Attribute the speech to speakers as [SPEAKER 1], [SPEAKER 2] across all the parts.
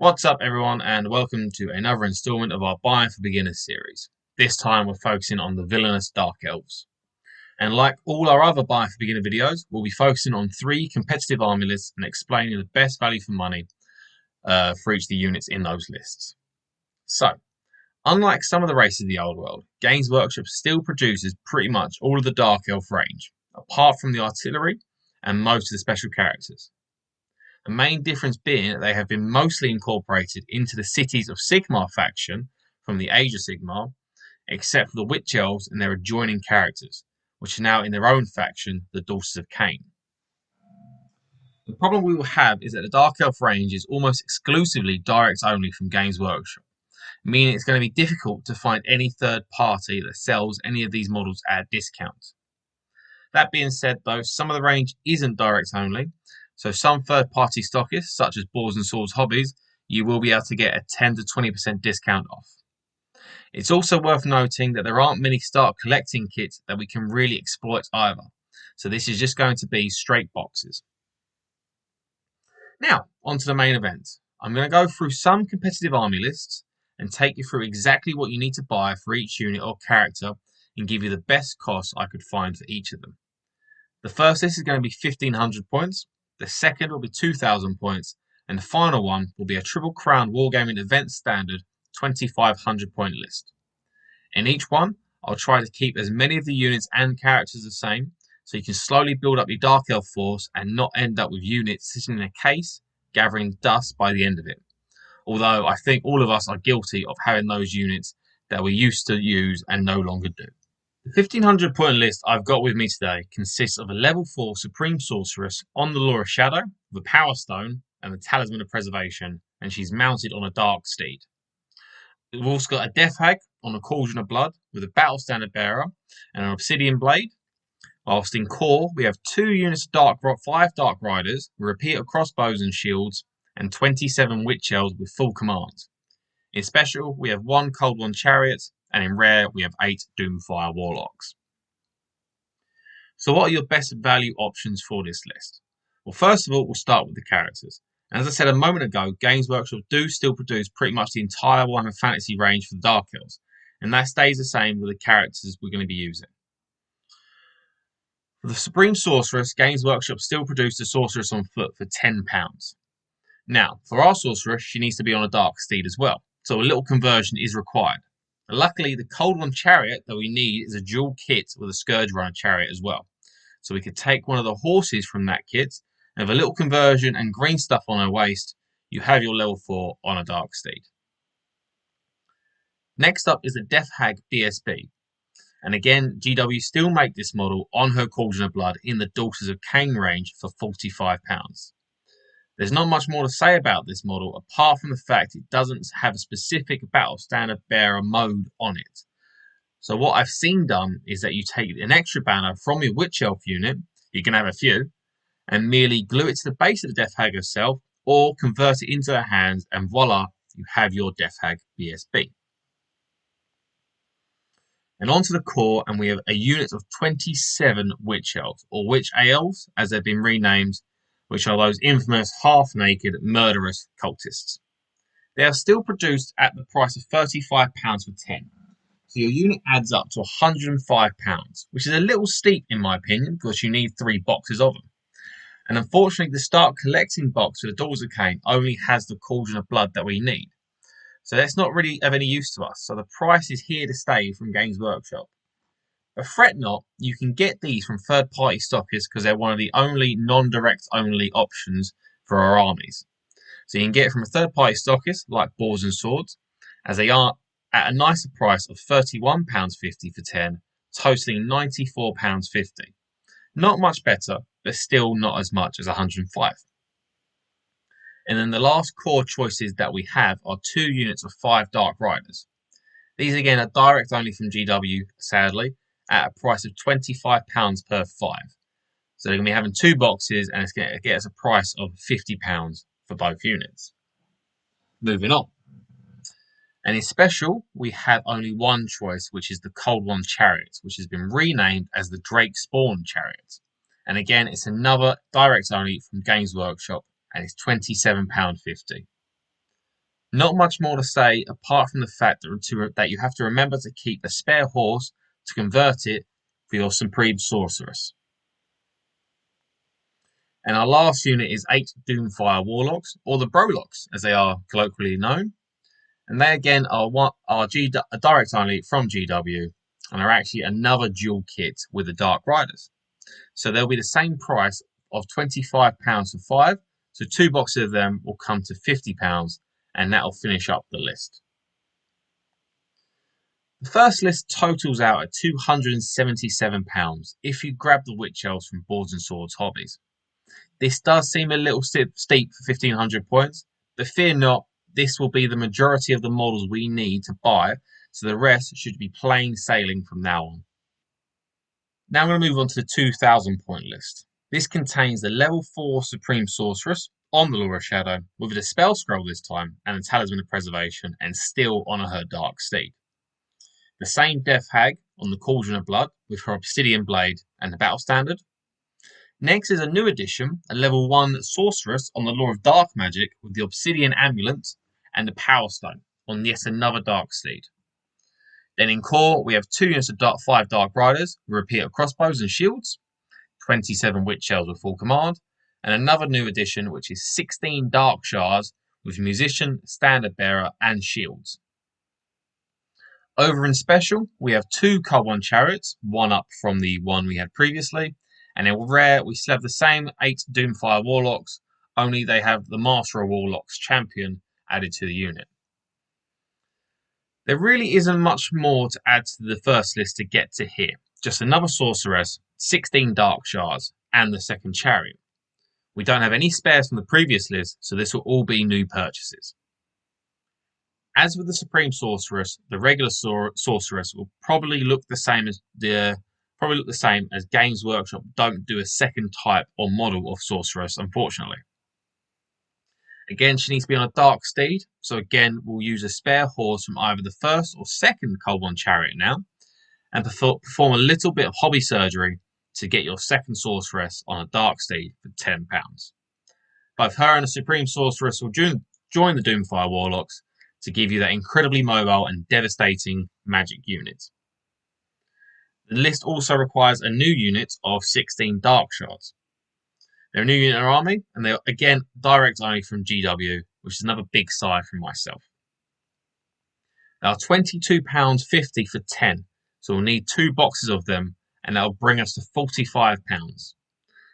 [SPEAKER 1] What's up everyone and welcome to another installment of our Buy for Beginners series. This time we're focusing on the villainous Dark Elves. And like all our other Buy for Beginner videos, we'll be focusing on 3 competitive army lists and explaining the best value for money for each of the units in those lists. So, unlike some of the races of the old world, Games Workshop still produces pretty much all of the Dark Elf range, apart from the artillery and most of the special characters. The main difference being that they have been mostly incorporated into the Cities of Sigmar faction from the Age of Sigmar, except for the Witch Elves and their adjoining characters, which are now in their own faction, the Daughters of Cain. The problem we will have is that the Dark Elf range is almost exclusively direct only from Games Workshop, meaning it's going to be difficult to find any third party that sells any of these models at a discount. That being said though, some of the range isn't direct only, so some third-party stockists, such as Boards and Swords Hobbies, you will be able to get a 10 to 20% discount off. It's also worth noting that there aren't many start collecting kits that we can really exploit either, so this is just going to be straight boxes. Now, on to the main event. I'm going to go through some competitive army lists and take you through exactly what you need to buy for each unit or character and give you the best cost I could find for each of them. The first list is going to be 1500 points. The second will be 2,000 points, and the final one will be a Triple Crown Wargaming Event Standard 2,500 point list. In each one, I'll try to keep as many of the units and characters the same, so you can slowly build up your Dark Elf force and not end up with units sitting in a case, gathering dust by the end of it. Although I think all of us are guilty of having those units that we used to use and no longer do. The 1500 point list I've got with me today consists of a level 4 Supreme Sorceress on the Law of Shadow, the Power Stone, and the Talisman of Preservation, and she's mounted on a Dark Steed. We've also got a Death Hag on a Cauldron of Blood with a Battle Standard Bearer and an Obsidian Blade. Whilst in core, we have 2 units of 5 Dark Riders, a repeat of Crossbows and Shields, and 27 Witch Elves with full command. In special, we have 1 One Chariot, and in rare, we have 8 Doomfire Warlocks. So what are your best value options for this list? Well, first of all, we'll start with the characters. And as I said a moment ago, Games Workshop do still produce pretty much the entire Warhammer Fantasy range for the Dark Elves, and that stays the same with the characters we're going to be using. For the Supreme Sorceress, Games Workshop still produce the Sorceress on foot for £10. Now, for our Sorceress, she needs to be on a Dark Steed as well, so a little conversion is required. Luckily, the One Chariot that we need is a dual kit with a Scourge Runner chariot as well. So we could take one of the horses from that kit, and with a little conversion and green stuff on her waist, you have your level 4 on a Dark Steed. Next up is the Death Hag BSB. And again, GW still make this model on her Cauldron of Blood in the Daughters of Cain range for £45. There's not much more to say about this model apart from the fact it doesn't have a specific Battle Standard Bearer mode on it. So what I've seen done is that you take an extra banner from your Witch Elf unit, you can have a few, and merely glue it to the base of the Death Hag herself, or convert it into her hands, and voila, you have your Death Hag BSB. And onto the core, and we have a unit of 27 Witch Elves, or Witch Elves, as they've been renamed, which are those infamous half-naked murderous cultists. They are still produced at the price of £35 for 10. So your unit adds up to £105, which is a little steep in my opinion, because you need 3 boxes of them. And unfortunately, the start collecting box for the Daughters of Cain only has the Cauldron of Blood that we need. So that's not really of any use to us. So the price is here to stay from Games Workshop. But fret not, you can get these from third-party stockists because they're one of the only non-direct only options for our armies. So you can get it from a third-party stockist like Boards and Swords, as they are at a nicer price of £31.50 for 10, totaling £94.50. Not much better, but still not as much as 105. And then the last core choices that we have are 2 units of 5 Dark Riders. These again are direct only from GW, sadly, at a price of £25 per 5. So they're going to be having 2 boxes, and it's going to get us a price of £50 for both units. Moving on. And in special, we have only one choice, which is the One Chariot, which has been renamed as the Drake Spawn Chariot. And again, it's another direct only from Games Workshop, and it's £27.50. Not much more to say apart from the fact that you have to remember to keep a spare horse to convert it for your Supreme Sorceress. And our last unit is 8 Doomfire Warlocks, or the Brolocks as they are colloquially known. And they again are a direct only from GW and are actually another dual kit with the Dark Riders. So they'll be the same price of £25 for 5. So 2 boxes of them will come to £50 and that'll finish up the list. The first list totals out at £277 if you grab the Witch Elves from Boards and Swords Hobbies. This does seem a little steep for 1500 points, but fear not, this will be the majority of the models we need to buy, so the rest should be plain sailing from now on. Now I'm going to move on to the 2000 point list. This contains the level 4 Supreme Sorceress on the Law of Shadow, with a Dispel scroll this time, and a Talisman of Preservation, and still on her Dark Steed. The same Death Hag on the Cauldron of Blood, with her Obsidian Blade and the Battle Standard. Next is a new addition, a level 1 Sorceress on the Law of Dark Magic, with the Obsidian Amulet and the Power Stone on yet another Dark Steed. Then in core, we have 2 units of 5 Dark Riders, with a repeat of Crossbows and Shields, 27 Witch Elves with full command, and another new addition which is 16 Dark Shards with Musician, Standard Bearer and Shields. Over in Special, we have 2 One Chariots, one up from the one we had previously, and in Rare, we still have the same 8 Doomfire Warlocks, only they have the Master of Warlocks champion added to the unit. There really isn't much more to add to the first list to get to here. Just another Sorceress, 16 Dark Shards, and the second Chariot. We don't have any spares from the previous list, so this will all be new purchases. As with the Supreme Sorceress, the regular Sorceress will probably look the same as Games Workshop don't do a second type or model of Sorceress, unfortunately. Again, she needs to be on a Dark Steed, so again, we'll use a spare horse from either the first or second One Chariot now, and perform a little bit of hobby surgery to get your second Sorceress on a Dark Steed for £10. Both her and the Supreme Sorceress will join the Doomfire Warlocks to give you that incredibly mobile and devastating magic unit. The list also requires a new unit of 16 Dark Shards. They're a new unit in our army, and they're again direct only from GW, which is another big sigh from myself. They are £22.50 for 10, so we'll need 2 boxes of them, and that'll bring us to £45.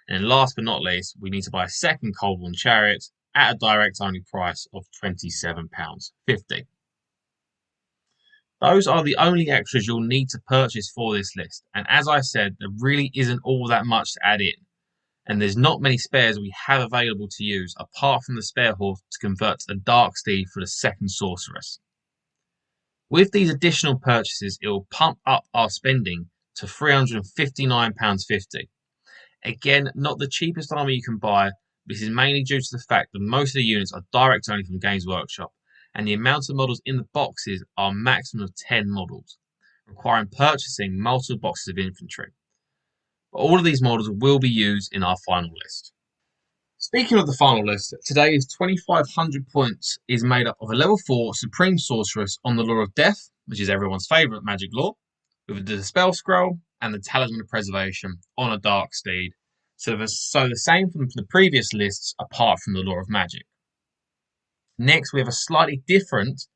[SPEAKER 1] And last but not least, we need to buy a second One Chariot at a direct only price of £27.50. Those are the only extras you'll need to purchase for this list, and as I said, there really isn't all that much to add in, and there's not many spares we have available to use apart from the spare horse to convert to the Dark Steed for the second Sorceress. With these additional purchases, it will pump up our spending to £359.50. Again, not the cheapest army you can buy. This is mainly due to the fact that most of the units are direct only from Games Workshop, and the amount of models in the boxes are a maximum of 10 models, requiring purchasing multiple boxes of infantry. But all of these models will be used in our final list. Speaking of the final list, today's 2500 points is made up of a level 4 Supreme Sorceress on the Law of Death, which is everyone's favourite magic law, with the Dispel scroll and the Talisman of Preservation on a Dark Steed, so the same from the previous lists apart from the Law of Magic. Next, we have a slightly different,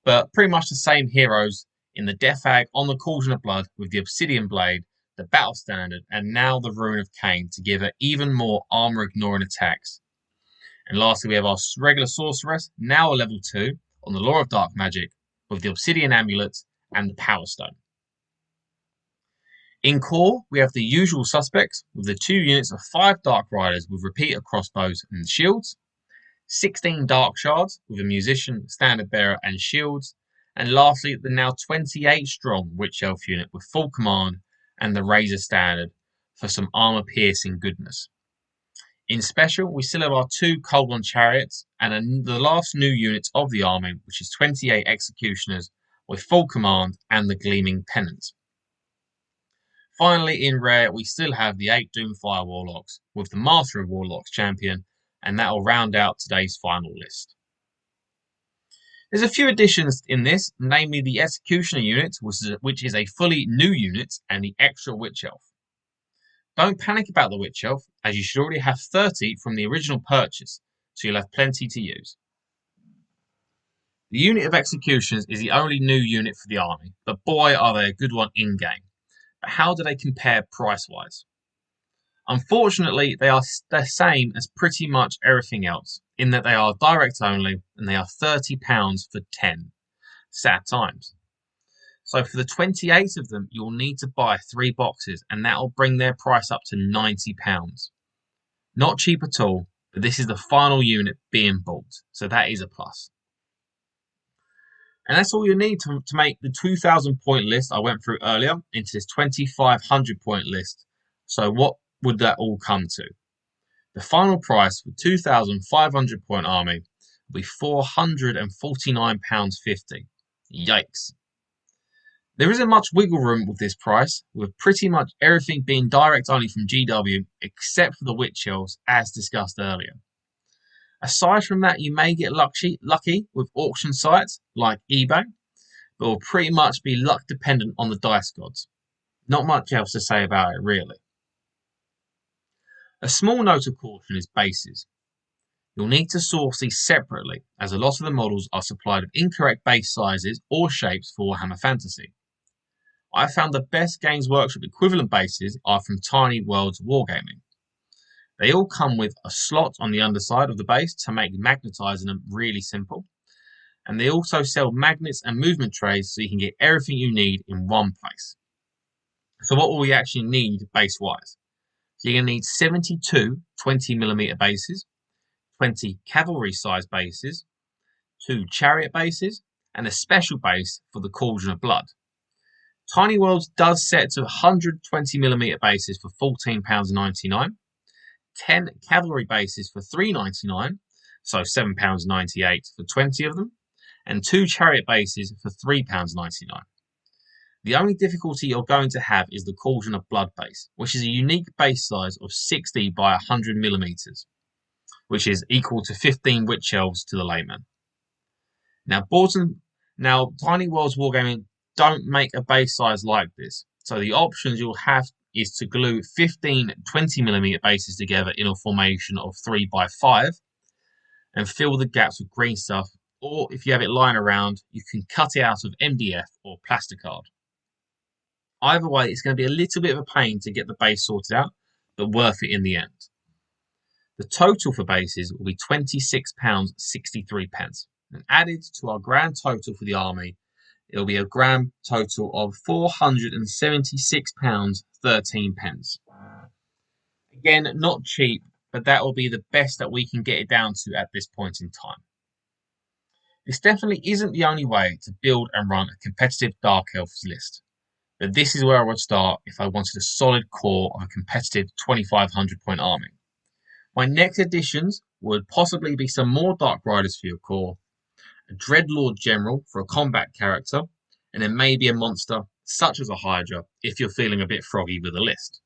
[SPEAKER 1] but pretty much the same heroes in the Death Hag on the Cauldron of Blood with the Obsidian Blade, the Battle Standard, and now the Rune of Cain to give her even more armor ignoring attacks. And lastly, we have our regular Sorceress, now a level 2, on the Law of Dark Magic, with the Obsidian Amulet and the Power Stone. In core, we have the usual suspects, with the 2 units of 5 Dark Riders with repeater crossbows and shields, 16 Dark Shards with a Musician, Standard Bearer and Shields, and lastly, the now 28 strong Witch Elf unit with full command and the Razor Standard for some armor-piercing goodness. In Special, we still have our 2 One Chariots and the last new units of the army, which is 28 Executioners with full command and the Gleaming Pennant. Finally, in Rare, we still have the 8 Doomfire Warlocks with the Master of Warlocks champion, and that will round out today's final list. There's a few additions in this, namely the Executioner unit, which is a fully new unit, and the extra Witch Elf. Don't panic about the Witch Elf, as you should already have 30 from the original purchase, so you'll have plenty to use. The unit of Executioners is the only new unit for the army, but boy are they a good one in-game. But how do they compare price-wise? Unfortunately, they are the same as pretty much everything else, in that they are direct only and they are £30 for 10. Sad times. So for the 28 of them, you'll need to buy 3 boxes, and that will bring their price up to £90. Not cheap at all, but this is the final unit being bought, so that is a plus. And that's all you need to make the 2,000 point list I went through earlier into this 2,500 point list. So what would that all come to? The final price for 2,500 point army will be £449.50. Yikes. There isn't much wiggle room with this price, with pretty much everything being direct only from GW except for the Witch Elves, as discussed earlier. Aside from that, you may get lucky with auction sites like eBay, but will pretty much be luck dependent on the dice gods. Not much else to say about it, really. A small note of caution is bases. You'll need to source these separately, as a lot of the models are supplied with incorrect base sizes or shapes for Warhammer Fantasy. I found the best Games Workshop equivalent bases are from Tiny Worlds Wargaming. They all come with a slot on the underside of the base to make magnetizing them really simple. And they also sell magnets and movement trays so you can get everything you need in one place. So what will we actually need base-wise? So you're going to need 72 20mm bases, 20 cavalry-size bases, 2 chariot bases, and a special base for the Cauldron of Blood. Tiny Worlds does set to 120mm bases for £14.99. 10 cavalry bases for £3.99, so £7.98 for 20 of them, and 2 chariot bases for £3.99. The only difficulty you're going to have is the Cauldron of Blood base, which is a unique base size of 60 by 100mm, which is equal to 15 Witch Elves to the layman. Now, Tiny Worlds Wargaming don't make a base size like this, so the options you'll have is to glue 15 20mm bases together in a formation of 3 by 5 and fill the gaps with green stuff, or if you have it lying around, you can cut it out of MDF or plasticard. Either way, it's going to be a little bit of a pain to get the base sorted out, but worth it in the end. The total for bases will be £26.63, and added to our grand total for the army, it will be a grand total of £476.13. Again, not cheap, but that will be the best that we can get it down to at this point in time. This definitely isn't the only way to build and run a competitive Dark Elves list, but this is where I would start if I wanted a solid core of a competitive 2,500 point army. My next additions would possibly be some more Dark Riders for your core, a Dreadlord General for a combat character, and then maybe a monster such as a Hydra if you're feeling a bit froggy with a list.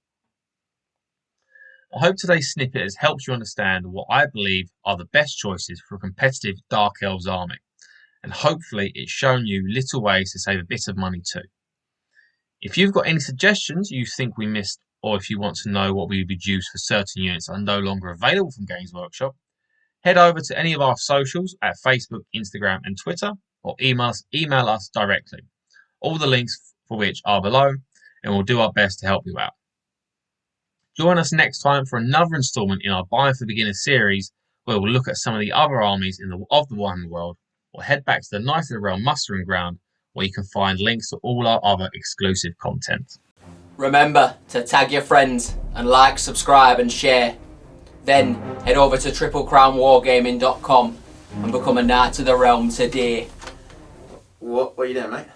[SPEAKER 1] I hope today's snippet has helped you understand what I believe are the best choices for a competitive Dark Elves army, and hopefully it's shown you little ways to save a bit of money too. If you've got any suggestions you think we missed, or if you want to know what we would use for certain units that are no longer available from Games Workshop, head over to any of our socials at Facebook, Instagram and Twitter, or email us directly. All the links for which are below, and we'll do our best to help you out. Join us next time for another installment in our Buying for Beginners series, where we'll look at some of the other armies of the Warhammer world, or head back to the Knights of the Realm mustering ground, where you can find links to all our other exclusive content.
[SPEAKER 2] Remember to tag your friends and like, subscribe and share. Then head over to triplecrownwargaming.com and become a Knight of the Realm today.
[SPEAKER 3] What are you doing, mate?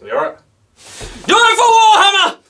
[SPEAKER 1] Are you alright?
[SPEAKER 2] Do it for Warhammer!